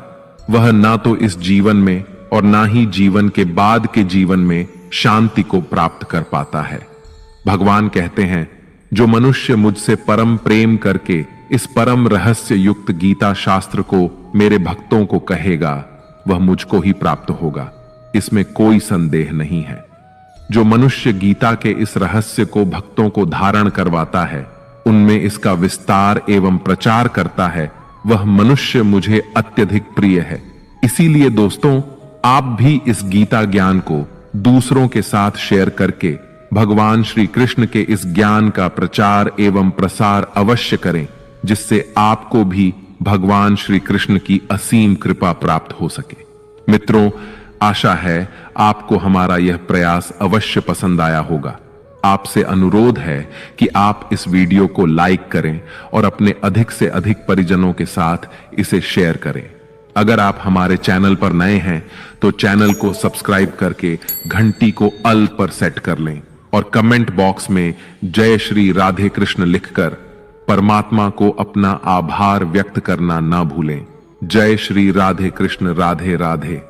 वह ना तो इस जीवन में और ना ही जीवन के बाद के जीवन में शांति को प्राप्त कर पाता है। भगवान कहते हैं, जो मनुष्य मुझसे परम प्रेम करके इस परम रहस्य युक्त गीता शास्त्र को मेरे भक्तों को कहेगा वह मुझको ही प्राप्त होगा, इसमें कोई संदेह नहीं है। जो मनुष्य गीता के इस रहस्य को भक्तों को धारण करवाता है, उनमें इसका विस्तार एवं प्रचार करता है, वह मनुष्य मुझे अत्यधिक प्रिय है। इसीलिए दोस्तों, आप भी इस गीता ज्ञान को दूसरों के साथ शेयर करके भगवान श्री कृष्ण के इस ज्ञान का प्रचार एवं प्रसार अवश्य करें, जिससे आपको भी भगवान श्री कृष्ण की असीम कृपा प्राप्त हो सके। मित्रों, आशा है आपको हमारा यह प्रयास अवश्य पसंद आया होगा। आपसे अनुरोध है कि आप इस वीडियो को लाइक करें और अपने अधिक से अधिक परिजनों के साथ इसे शेयर करें। अगर आप हमारे चैनल पर नए हैं तो चैनल को सब्सक्राइब करके घंटी को ऑल पर सेट कर लें और कमेंट बॉक्स में जय श्री राधे कृष्ण लिखकर परमात्मा को अपना आभार व्यक्त करना ना भूलें। जय श्री राधे कृष्ण, राधे राधे।